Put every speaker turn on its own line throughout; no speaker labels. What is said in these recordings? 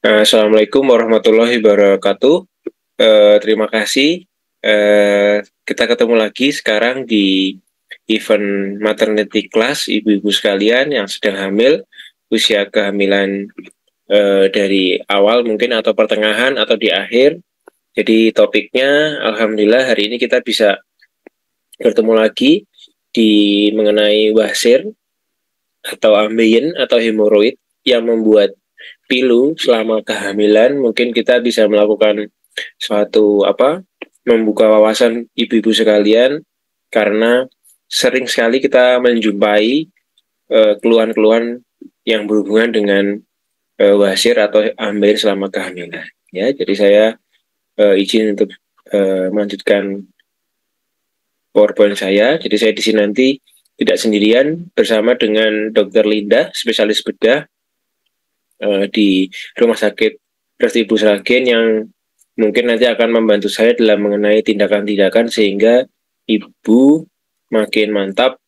Assalamualaikum warahmatullahi wabarakatuh. Terima kasih. Kita ketemu lagi sekarang di event maternity class ibu-ibu sekalian yang sedang hamil, usia kehamilan dari awal mungkin atau pertengahan atau di akhir. Jadi topiknya, alhamdulillah hari ini kita bisa bertemu lagi di mengenai wasir atau ambeien atau hemoroid yang membuat pilu selama kehamilan. Mungkin kita bisa melakukan suatu membuka wawasan ibu-ibu sekalian, karena sering sekali kita menjumpai keluhan-keluhan yang berhubungan dengan wasir atau ambeien selama kehamilan. Ya, jadi saya izin untuk melanjutkan PowerPoint saya. Jadi saya di sini nanti tidak sendirian, bersama dengan Dr. Linda, spesialis bedah di Rumah Sakit Resti Ibu Sragen, yang mungkin nanti akan membantu saya dalam mengenai tindakan-tindakan sehingga ibu makin mantap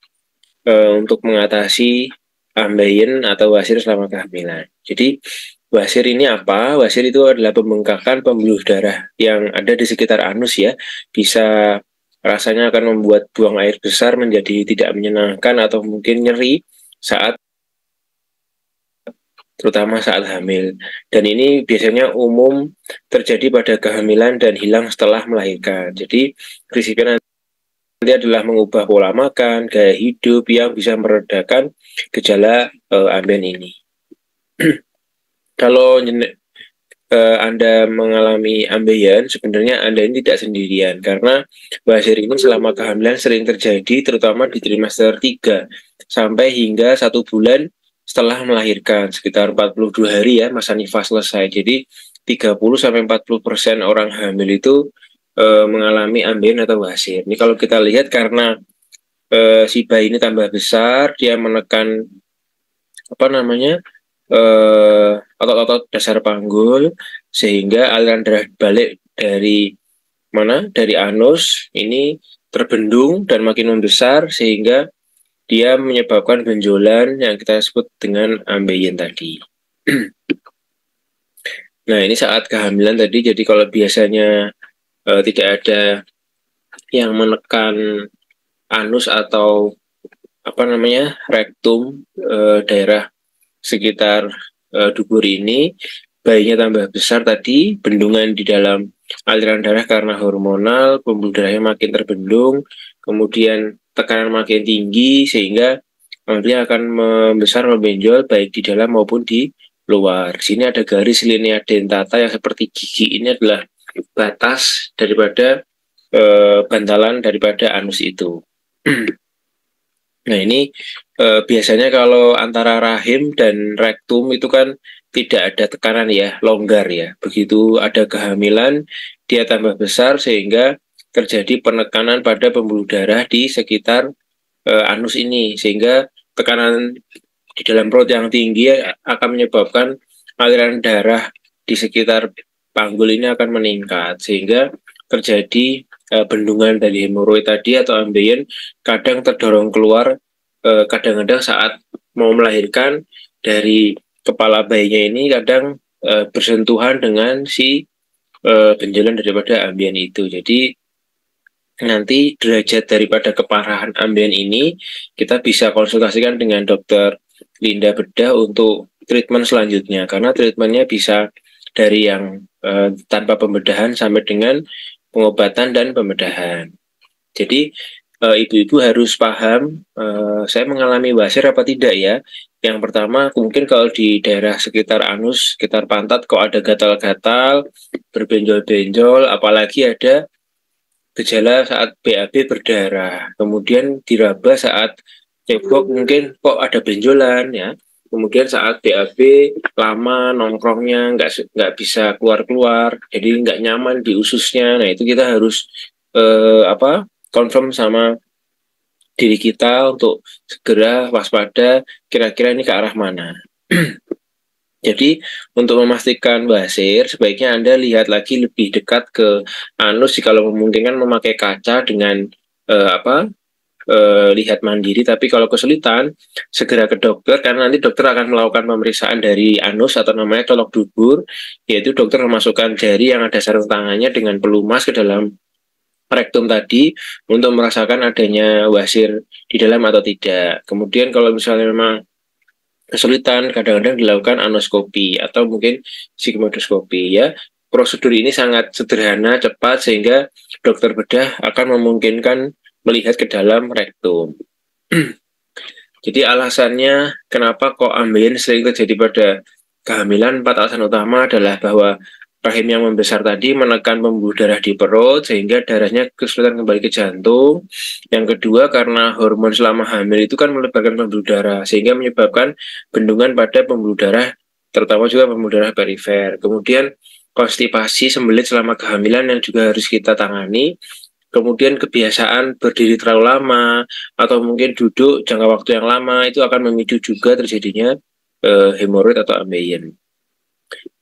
untuk mengatasi ambeien atau wasir selama kehamilan. Jadi wasir ini apa? Wasir itu adalah pembengkakan pembuluh darah yang ada di sekitar anus ya. Bisa rasanya akan membuat buang air besar menjadi tidak menyenangkan atau mungkin nyeri saat terutama saat hamil. Dan ini biasanya umum terjadi pada kehamilan dan hilang setelah melahirkan. Jadi prinsipnya nanti adalah mengubah pola makan, gaya hidup yang bisa meredakan gejala ambeien ini. Kalau Anda mengalami ambeien, sebenarnya Anda ini tidak sendirian, karena wasir ini selama kehamilan sering terjadi, terutama di trimester 3 sampai hingga 1 bulan setelah melahirkan, sekitar 42 hari ya masa nifas selesai. Jadi 30-40% orang hamil itu mengalami ambeien atau wasir. Ini kalau kita lihat karena si bayi ini tambah besar, dia menekan otot-otot dasar panggul, sehingga aliran darah balik dari anus ini terbendung dan makin membesar, sehingga dia menyebabkan benjolan yang kita sebut dengan ambeien tadi. Nah, ini saat kehamilan tadi. Jadi kalau biasanya tidak ada yang menekan anus atau rektum, daerah sekitar dubur ini, bayinya tambah besar tadi, bendungan di dalam aliran darah karena hormonal, pembuluh darahnya makin terbendung, kemudian tekanan makin tinggi, sehingga dia akan membesar, membenjol baik di dalam maupun di luar. Sini ada garis linea dentata yang seperti gigi, ini adalah batas daripada bantalan daripada anus itu. Nah, ini biasanya kalau antara rahim dan rektum itu kan tidak ada tekanan ya, longgar ya. Begitu ada kehamilan, dia tambah besar sehingga terjadi penekanan pada pembuluh darah di sekitar anus ini, sehingga tekanan di dalam perut yang tinggi akan menyebabkan aliran darah di sekitar panggul ini akan meningkat, sehingga terjadi bendungan dari hemoroid tadi atau ambeien, kadang terdorong keluar kadang-kadang saat mau melahirkan dari kepala bayinya ini, kadang bersentuhan dengan si benjolan daripada ambeien itu. Jadi nanti derajat daripada keparahan ambeien ini kita bisa konsultasikan dengan dokter Linda bedah untuk treatment selanjutnya, karena treatmentnya bisa dari yang tanpa pembedahan sampai dengan pengobatan dan pembedahan. Jadi ibu-ibu harus paham saya mengalami wasir apa tidak ya. Yang pertama, mungkin kalau di daerah sekitar anus, sekitar pantat kok ada gatal-gatal, berbenjol-benjol, apalagi ada gejala saat BAB berdarah, kemudian diraba saat cebok mungkin kok ada benjolan ya, kemudian saat BAB lama nongkrongnya nggak bisa keluar-keluar, jadi nggak nyaman di ususnya. Nah, itu kita harus confirm sama diri kita untuk segera waspada, kira-kira ini ke arah mana. Jadi untuk memastikan wasir, sebaiknya Anda lihat lagi lebih dekat ke anus, kalau memungkinkan memakai kaca dengan lihat mandiri, tapi kalau kesulitan segera ke dokter, karena nanti dokter akan melakukan pemeriksaan dari anus atau namanya colok dubur, yaitu dokter memasukkan jari yang ada sarung tangannya dengan pelumas ke dalam rektum tadi untuk merasakan adanya wasir di dalam atau tidak. Kemudian kalau misalnya memang kesulitan, kadang-kadang dilakukan anoskopi atau mungkin sigmoidoskopi ya. Prosedur ini sangat sederhana, cepat, sehingga dokter bedah akan memungkinkan melihat ke dalam rektum. Jadi alasannya kenapa kok ambeien sering terjadi pada kehamilan, 4 alasan utama adalah bahwa rahim yang membesar tadi menekan pembuluh darah di perut sehingga darahnya kesulitan kembali ke jantung. Yang kedua, karena hormon selama hamil itu kan melebarkan pembuluh darah sehingga menyebabkan bendungan pada pembuluh darah, terutama juga pembuluh darah perifer. Kemudian konstipasi sembelit selama kehamilan yang juga harus kita tangani. Kemudian kebiasaan berdiri terlalu lama atau mungkin duduk jangka waktu yang lama itu akan memicu juga terjadinya hemoroid atau ambeien.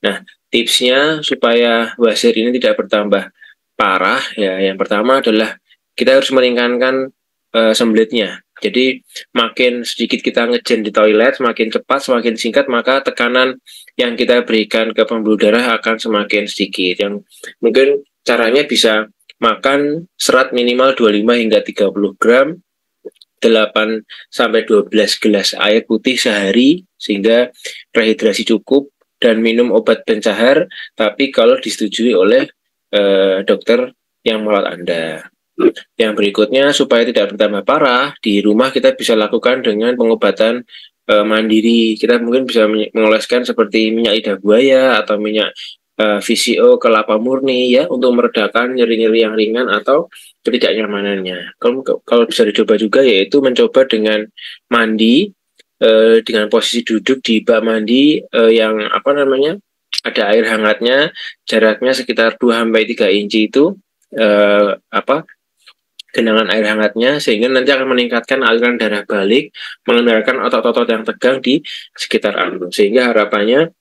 Nah, tipsnya supaya wasir ini tidak bertambah parah ya, yang pertama adalah kita harus meringankan sembelitnya. Jadi makin sedikit kita ngejen di toilet, semakin cepat, semakin singkat, maka tekanan yang kita berikan ke pembuluh darah akan semakin sedikit. Yang mungkin caranya bisa makan serat minimal 25 hingga 30 gram, 8-12 gelas air putih sehari, sehingga rehidrasi cukup, dan minum obat pencahar, tapi kalau disetujui oleh dokter yang merawat Anda. Yang berikutnya, supaya tidak bertambah parah, di rumah kita bisa lakukan dengan pengobatan mandiri. Kita mungkin bisa mengoleskan seperti minyak lidah buaya atau minyak VCO kelapa murni ya, untuk meredakan nyeri-nyeri yang ringan atau ketidaknyamanannya. Kalau bisa dicoba juga, yaitu mencoba dengan mandi dengan posisi duduk di bak mandi yang ada air hangatnya, jaraknya sekitar 2-3 inci itu genangan air hangatnya, sehingga nanti akan meningkatkan aliran darah balik, mengendalikan otot-otot yang tegang di sekitar anus, sehingga harapannya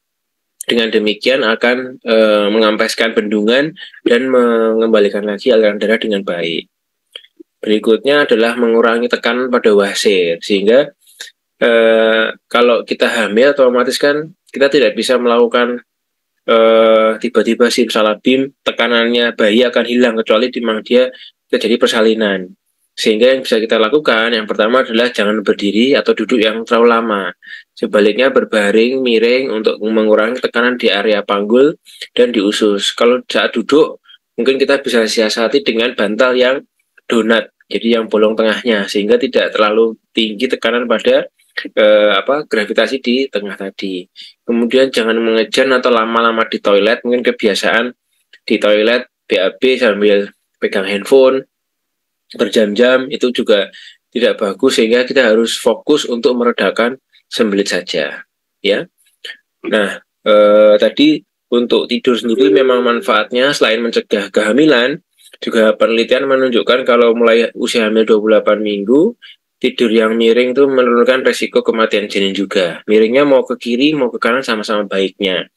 dengan demikian akan mengampeskan bendungan dan mengembalikan lagi aliran darah dengan baik. Berikutnya adalah mengurangi tekanan pada wasir, sehingga kalau kita hamil otomatis kan kita tidak bisa melakukan tiba-tiba simsalabim tekanannya bayi akan hilang, kecuali memang dia terjadi persalinan. Sehingga yang bisa kita lakukan, yang pertama adalah jangan berdiri atau duduk yang terlalu lama. Sebaliknya berbaring, miring untuk mengurangi tekanan di area panggul dan di usus. Kalau saat duduk, mungkin kita bisa siasati dengan bantal yang donat, jadi yang bolong tengahnya, sehingga tidak terlalu tinggi tekanan pada gravitasi di tengah tadi. Kemudian jangan mengejan atau lama-lama di toilet. Mungkin kebiasaan di toilet BAB sambil pegang handphone berjam-jam itu juga tidak bagus, sehingga kita harus fokus untuk meredakan sembelit saja ya. Nah, tadi untuk tidur sendiri memang manfaatnya selain mencegah kehamilan, juga penelitian menunjukkan kalau mulai usia hamil 28 minggu tidur yang miring itu menurunkan resiko kematian janin juga. Miringnya mau ke kiri mau ke kanan sama-sama baiknya.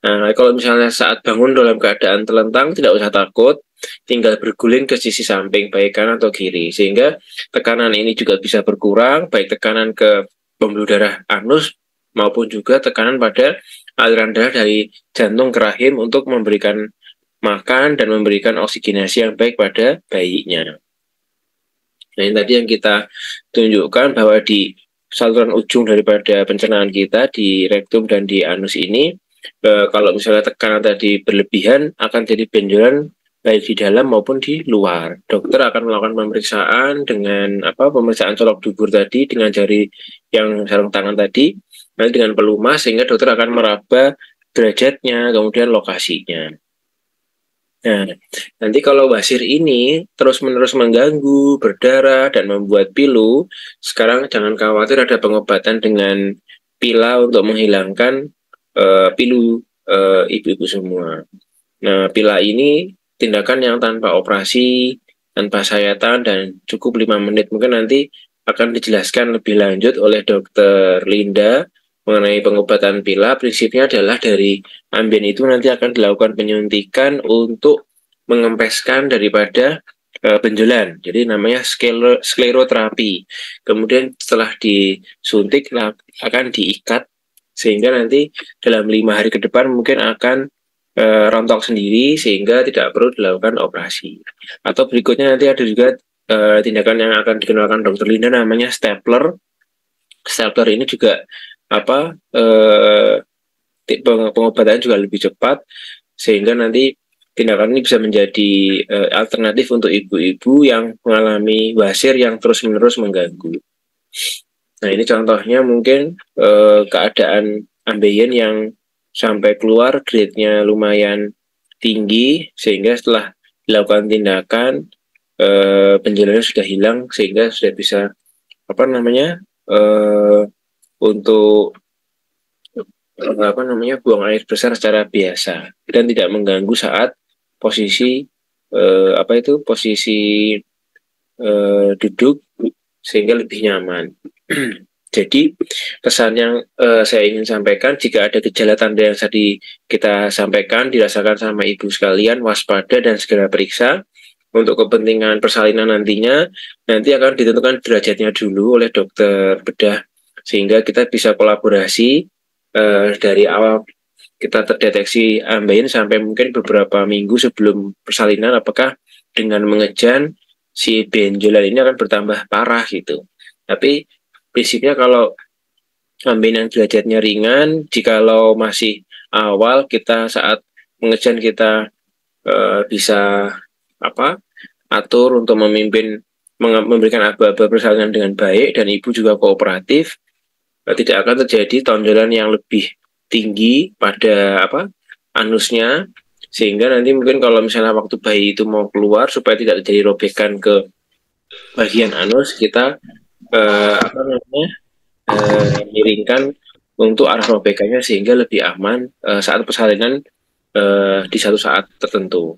Nah, kalau misalnya saat bangun dalam keadaan telentang, tidak usah takut, tinggal berguling ke sisi samping, baik kanan atau kiri, sehingga tekanan ini juga bisa berkurang, baik tekanan ke pembuluh darah anus maupun juga tekanan pada aliran darah dari jantung ke rahim untuk memberikan makan dan memberikan oksigenasi yang baik pada bayinya. Nah, ini tadi yang kita tunjukkan bahwa di saluran ujung daripada pencernaan kita, di rektum dan di anus ini, kalau misalnya tekanan tadi berlebihan akan jadi benjolan baik di dalam maupun di luar. Dokter akan melakukan pemeriksaan dengan pemeriksaan colok dubur tadi dengan jari yang sarung tangan tadi, nanti dengan pelumas, sehingga dokter akan meraba derajatnya, kemudian lokasinya. Nah, nanti kalau wasir ini terus-menerus mengganggu, berdarah, dan membuat pilu, sekarang jangan khawatir, ada pengobatan dengan pila untuk menghilangkan pilu ibu-ibu semua. Nah, pila ini tindakan yang tanpa operasi, tanpa sayatan, dan cukup 5 menit. Mungkin nanti akan dijelaskan lebih lanjut oleh Dokter Linda mengenai pengobatan pila. Prinsipnya adalah dari ambien itu nanti akan dilakukan penyuntikan untuk mengempeskan daripada benjolan, jadi namanya skleroterapi. Kemudian setelah disuntik akan diikat sehingga nanti dalam 5 hari ke depan mungkin akan rontok sendiri sehingga tidak perlu dilakukan operasi. Atau berikutnya nanti ada juga tindakan yang akan dikenalkan Dokter Linda namanya stapler. Stapler ini juga pengobatan juga lebih cepat sehingga nanti tindakan ini bisa menjadi alternatif untuk ibu-ibu yang mengalami wasir yang terus-menerus mengganggu. Nah, ini contohnya mungkin keadaan ambeien yang sampai keluar grade-nya lumayan tinggi sehingga setelah dilakukan tindakan benjolannya sudah hilang sehingga sudah bisa untuk buang air besar secara biasa dan tidak mengganggu saat posisi posisi duduk sehingga lebih nyaman. Jadi pesan yang saya ingin sampaikan, jika ada gejala tanda yang tadi kita sampaikan dirasakan sama ibu sekalian, waspada dan segera periksa. Untuk kepentingan persalinan nantinya, nanti akan ditentukan derajatnya dulu oleh dokter bedah sehingga kita bisa kolaborasi dari awal kita terdeteksi ambeien sampai mungkin beberapa minggu sebelum persalinan, apakah dengan mengejan si benjolan ini akan bertambah parah gitu. Tapi prinsipnya kalau ambeien yang derajatnya ringan, jikalau masih awal kita saat mengejan kita bisa atur untuk memberikan aba-aba persalinan dengan baik dan ibu juga kooperatif, tidak akan terjadi tonjolan yang lebih tinggi pada anusnya sehingga nanti mungkin kalau misalnya waktu bayi itu mau keluar supaya tidak terjadi robekan ke bagian anus, kita miringkan untuk arah robekannya sehingga lebih aman saat persalinan di satu saat tertentu.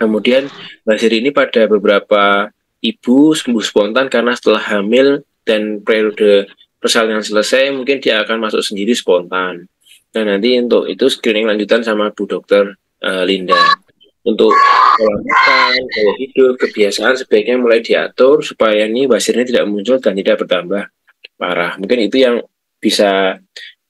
Kemudian wasir ini pada beberapa ibu sembuh spontan karena setelah hamil dan periode persalinan selesai mungkin dia akan masuk sendiri spontan. Nah, nanti untuk itu screening lanjutan sama Bu Dokter Linda. Untuk pola makan, gaya hidup, kebiasaan sebaiknya mulai diatur supaya ini wasirnya tidak muncul dan tidak bertambah parah. Mungkin itu yang bisa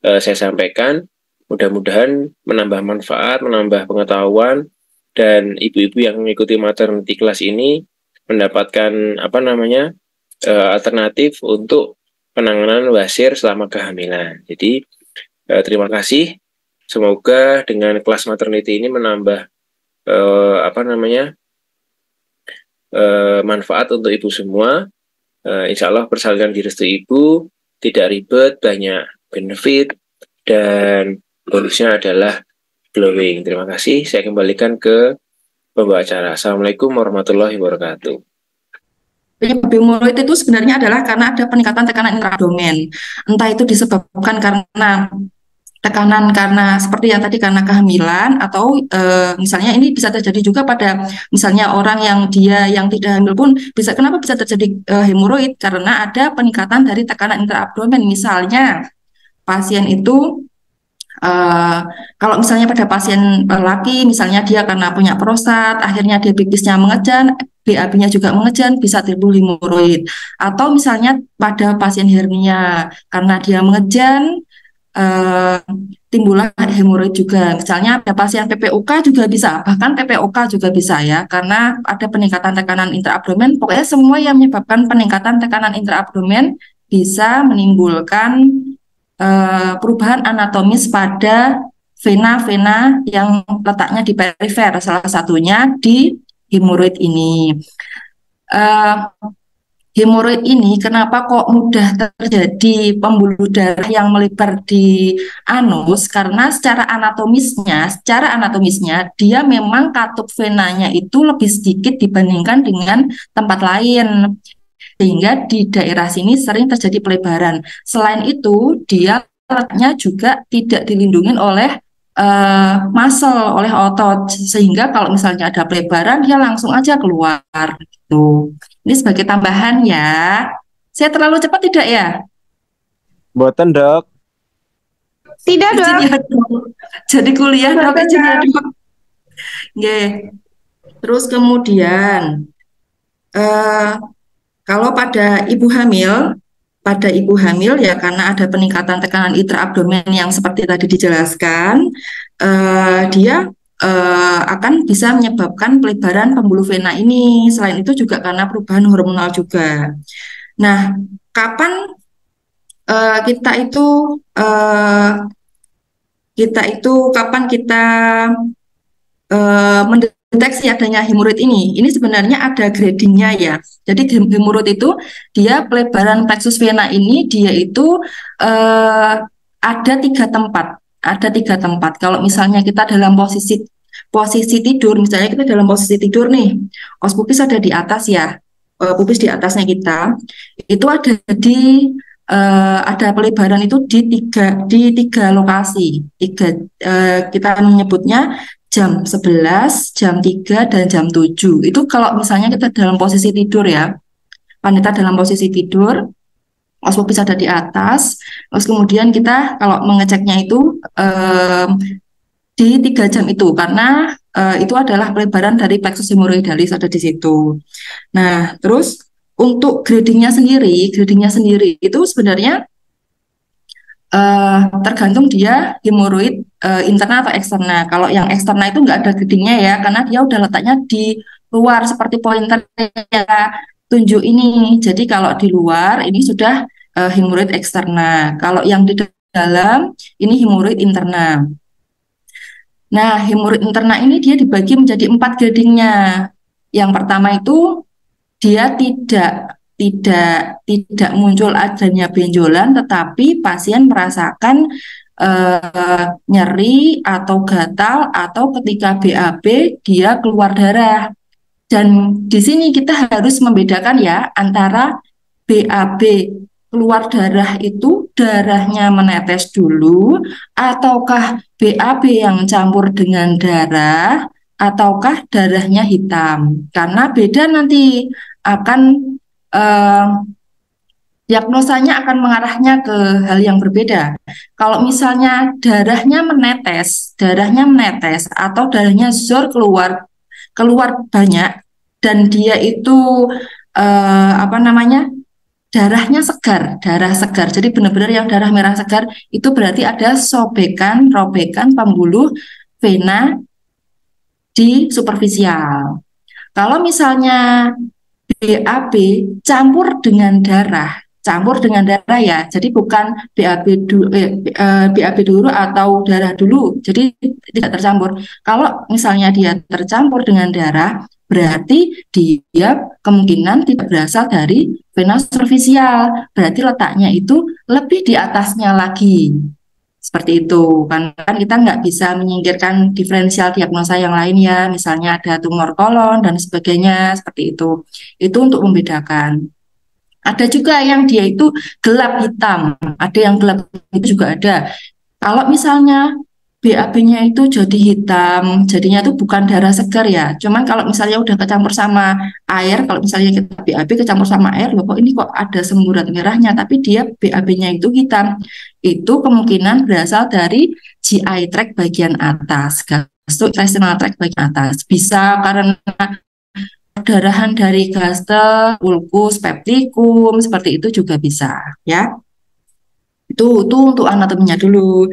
saya sampaikan. Mudah-mudahan menambah manfaat, menambah pengetahuan, dan ibu-ibu yang mengikuti maternity class ini mendapatkan alternatif untuk penanganan wasir selama kehamilan. Jadi terima kasih. Semoga dengan kelas maternity ini menambah manfaat untuk ibu semua. Insya Allah persalinan direstui ibu, tidak ribet, banyak benefit, dan bonusnya adalah glowing. Terima kasih. Saya kembalikan ke pembawa acara. Assalamualaikum warahmatullahi wabarakatuh.
Penyebab hemoroid itu sebenarnya adalah karena ada peningkatan tekanan intraabdomen. Entah itu disebabkan karena tekanan karena seperti yang tadi karena kehamilan atau misalnya ini bisa terjadi juga pada misalnya orang yang tidak hamil pun kenapa bisa terjadi hemoroid karena ada peningkatan dari tekanan intraabdomen. Misalnya pasien itu kalau misalnya pada pasien laki, misalnya dia karena punya prostat, akhirnya dia bipisnya mengejan, BAB-nya juga mengejan, bisa timbul hemoroid. Atau misalnya pada pasien hernia, karena dia mengejan, timbullah hemoroid juga. Misalnya pada pasien PPOK juga bisa, bahkan PPOK juga bisa ya, karena ada peningkatan tekanan intraabdomen. Pokoknya semua yang menyebabkan peningkatan tekanan intraabdomen bisa menimbulkan perubahan anatomis pada vena-vena yang letaknya di perifer, salah satunya di hemoroid ini. Hemoroid ini kenapa kok mudah terjadi pembuluh darah yang melebar di anus? Karena secara anatomisnya dia memang katup venanya itu lebih sedikit dibandingkan dengan tempat lain. Sehingga di daerah sini sering terjadi pelebaran. Selain itu, dia letaknya juga tidak dilindungi oleh muscle, oleh otot. Sehingga kalau misalnya ada pelebaran, dia langsung aja keluar. Gitu. Ini sebagai tambahan ya. Saya terlalu cepat tidak ya?
Mboten, Dok.
Tidak, Dok. Ya, jadi kuliah, Dok. Izin ya, Dok. Terus kemudian Eh, Kalau pada ibu hamil ya karena ada peningkatan tekanan intraabdomen yang seperti tadi dijelaskan, dia akan bisa menyebabkan pelebaran pembuluh vena ini. Selain itu juga karena perubahan hormonal juga. Nah, kapan eh, kita itu eh, kapan kita mendeteksi adanya hemoroid ini? Ini sebenarnya ada gradingnya ya. Jadi hemoroid itu dia pelebaran plexus vena ini dia itu eh, ada tiga tempat. Ada tiga tempat. Kalau misalnya kita dalam posisi tidur, misalnya kita dalam posisi tidur nih, os pubis ada di atas ya, pubis di atasnya kita, itu ada pelebaran itu di tiga lokasi, kita menyebutnya jam 11, jam 3, dan jam 7. Itu kalau misalnya kita dalam posisi tidur ya, wanita dalam posisi tidur, ospopis ada di atas, terus kemudian kita kalau mengeceknya itu di 3 jam itu, karena itu adalah pelebaran dari plexus hemorrhoidalis ada di situ. Nah, terus untuk gradingnya sendiri itu sebenarnya tergantung dia hemoroid internal atau eksternal. Kalau yang eksternal itu nggak ada gradingnya ya, karena dia udah letaknya di luar seperti pointer ya tunjuk ini. Jadi kalau di luar ini sudah hemoroid eksternal. Kalau yang di dalam ini hemoroid internal. Nah, hemoroid internal ini dia dibagi menjadi 4 gradingnya. Yang pertama itu dia tidak muncul adanya benjolan, tetapi pasien merasakan nyeri atau gatal atau ketika BAB dia keluar darah. Dan di sini kita harus membedakan ya antara BAB keluar darah itu darahnya menetes dulu ataukah BAB yang campur dengan darah ataukah darahnya hitam. Karena beda nanti akan eh, diagnosanya akan mengarahnya ke hal yang berbeda. Kalau misalnya darahnya menetes atau darahnya zor keluar banyak dan dia itu apa namanya darah segar. Jadi benar-benar yang darah merah segar itu berarti ada robekan pembuluh vena di superficial. Kalau misalnya BAB campur dengan darah ya. Jadi bukan BAB dulu atau darah dulu. Jadi tidak tercampur. Kalau misalnya dia tercampur dengan darah, berarti dia kemungkinan tidak berasal dari vena superficial. Berarti letaknya itu lebih di atasnya lagi. Seperti itu, kan kita nggak bisa menyingkirkan diferensial diagnosa yang lain ya, misalnya ada tumor kolon dan sebagainya, seperti itu. Itu untuk membedakan. Ada juga yang dia itu gelap hitam, ada yang gelap itu juga ada. Kalau misalnya BAB-nya itu jadi hitam, jadinya itu bukan darah segar ya. Cuman kalau misalnya udah kecampur sama air, kalau misalnya kita BAB kecampur sama air, loh kok ini kok ada semburat merahnya, tapi dia BAB-nya itu hitam. Itu kemungkinan berasal dari GI tract bagian atas, gastrointestinal tract bagian atas. Bisa karena perdarahan dari gaster, ulkus, peptikum, seperti itu juga bisa ya. Itu untuk anatominya dulu.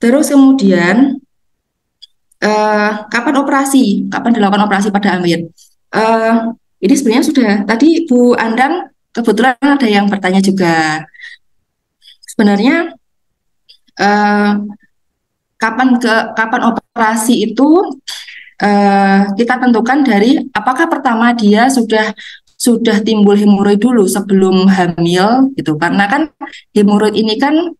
Terus kemudian kapan operasi? Kapan dilakukan operasi pada Amir? Eh, ini sebenarnya sudah tadi Bu Andang kebetulan ada yang bertanya juga. Sebenarnya eh, kapan operasi itu kita tentukan dari apakah pertama dia sudah timbul hemoroid dulu sebelum hamil gitu, karena kan hemoroid ini kan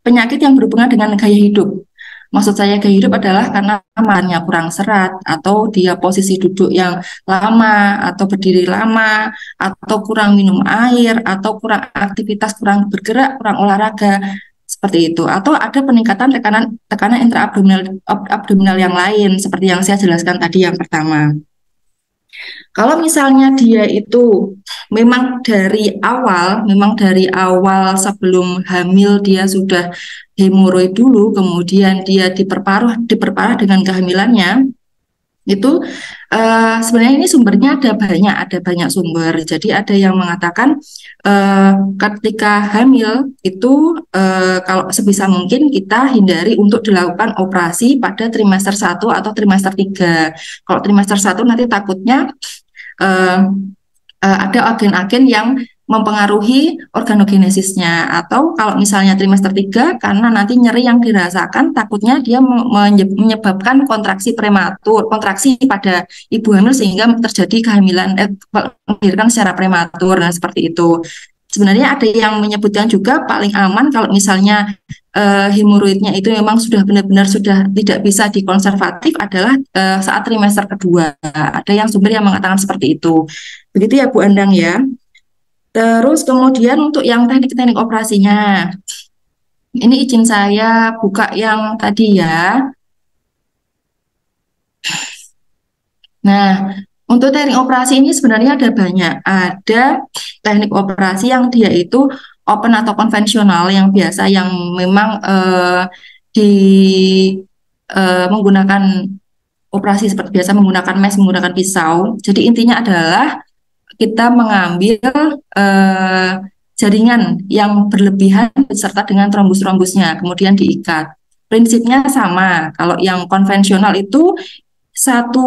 penyakit yang berhubungan dengan gaya hidup. Maksud saya gaya hidup adalah karena makannya kurang serat, atau dia posisi duduk yang lama, atau berdiri lama, atau kurang minum air, atau kurang aktivitas, kurang bergerak, kurang olahraga, seperti itu. Atau ada peningkatan tekanan intraabdominal yang lain, seperti yang saya jelaskan tadi yang pertama. Kalau misalnya dia itu memang dari awal sebelum hamil dia sudah hemoroid dulu, kemudian dia diperparah dengan kehamilannya, Itu sebenarnya ini sumbernya ada banyak sumber. Jadi ada yang mengatakan eh, ketika hamil itu kalau sebisa mungkin kita hindari untuk dilakukan operasi pada trimester 1 atau trimester 3. Kalau trimester 1 nanti takutnya eh, ada agen-agen yang mempengaruhi organogenesisnya, atau kalau misalnya trimester 3 karena nanti nyeri yang dirasakan takutnya dia menyebabkan kontraksi prematur, kontraksi pada ibu hamil sehingga terjadi kehamilan melahirkan secara prematur. Nah, seperti itu. Sebenarnya ada yang menyebutkan juga paling aman kalau misalnya hemoroidnya itu memang sudah benar-benar sudah tidak bisa dikonservatif adalah saat trimester kedua. Ada yang sumber yang mengatakan seperti itu. Begitu ya Bu Andang ya. Terus kemudian untuk yang teknik-teknik operasinya, ini izin saya buka yang tadi ya. Nah, untuk teknik operasi ini sebenarnya ada banyak. Ada teknik operasi yang dia itu open atau konvensional, yang biasa, yang memang di menggunakan operasi seperti biasa, menggunakan mes, menggunakan pisau. Jadi intinya adalah kita mengambil jaringan yang berlebihan beserta dengan trombus-trombusnya, kemudian diikat. Prinsipnya sama. Kalau yang konvensional itu satu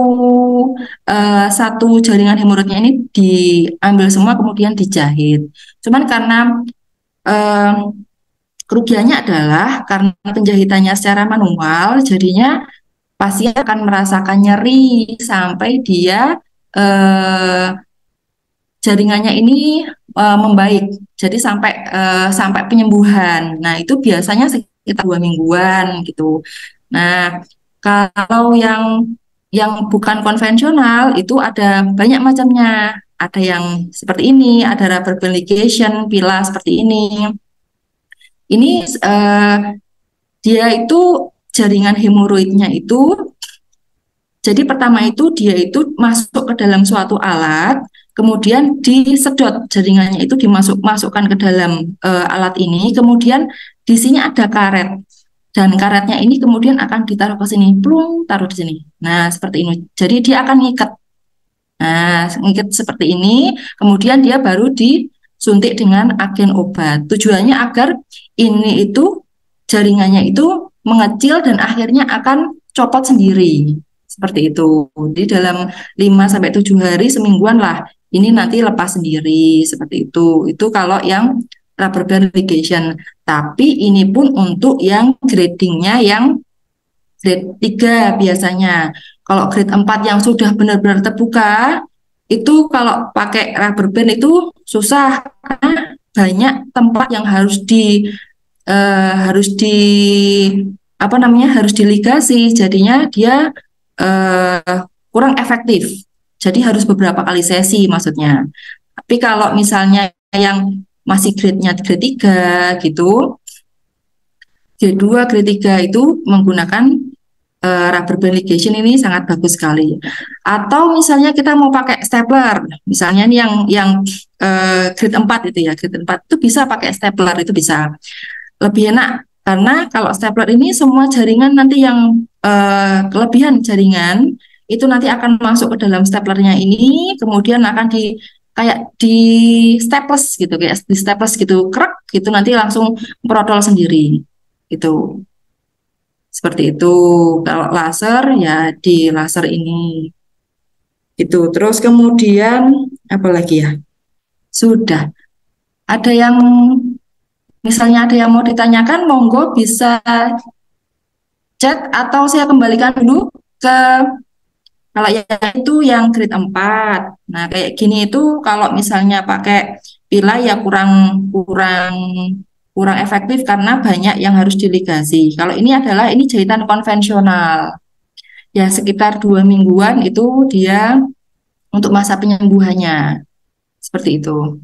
satu jaringan hemoroidnya ini diambil semua kemudian dijahit. Cuman karena eh, kerugiannya adalah karena penjahitannya secara manual, jadinya pasien akan merasakan nyeri sampai dia eh, jaringannya ini membaik. Jadi sampai penyembuhan. Nah, itu biasanya sekitar 2 mingguan gitu. Nah, kalau yang bukan konvensional itu ada banyak macamnya. Ada yang seperti ini, ada rubber band ligation, pila seperti ini. Ini dia itu jaringan hemoroidnya itu, jadi pertama itu dia itu masuk ke dalam suatu alat, kemudian disedot jaringannya itu dimasukkan ke dalam alat ini, kemudian di sini ada karet, dan karetnya ini kemudian akan ditaruh ke sini, plung, taruh di sini. Nah, seperti ini. Jadi dia akan ngikat. Nah, ngikat seperti ini, kemudian dia baru disuntik dengan agen obat. Tujuannya agar ini itu jaringannya itu mengecil dan akhirnya akan copot sendiri. Seperti itu. Di dalam 5 sampai 7 hari, semingguan lah, ini nanti lepas sendiri. Seperti itu. Itu kalau yang rubber band ligation. Tapi ini pun untuk yang gradingnya yang grade 3 biasanya. Kalau grade 4 yang sudah benar-benar terbuka, itu kalau pakai rubber band itu susah karena banyak tempat yang harus di apa namanya, harus diligasi, jadinya dia kurang efektif. Jadi harus beberapa kali sesi maksudnya. Tapi kalau misalnya yang masih grade-nya grade 3 gitu, grade 2, grade 3 itu menggunakan rubber band ligation ini sangat bagus sekali. Atau misalnya kita mau pakai stapler, misalnya ini yang grade 4 itu ya, grade 4 itu bisa pakai stapler, itu bisa. Lebih enak karena kalau stapler ini semua jaringan nanti yang kelebihan jaringan itu nanti akan masuk ke dalam staplernya ini, kemudian akan kayak di staples gitu, kayak di staples gitu, krek gitu, nanti langsung protol sendiri gitu. Seperti itu. Kalau laser ya di laser ini. Itu. Terus kemudian apa lagi ya? Sudah. Ada yang misalnya ada yang mau ditanyakan, monggo bisa chat atau saya kembalikan dulu ke kalau yang itu yang grade 4. Nah, kayak gini itu kalau misalnya pakai pila ya kurang kurang kurang efektif karena banyak yang harus diligasi. Kalau ini adalah ini jahitan konvensional. Ya sekitar 2 mingguan itu dia untuk masa penyembuhannya. Seperti itu.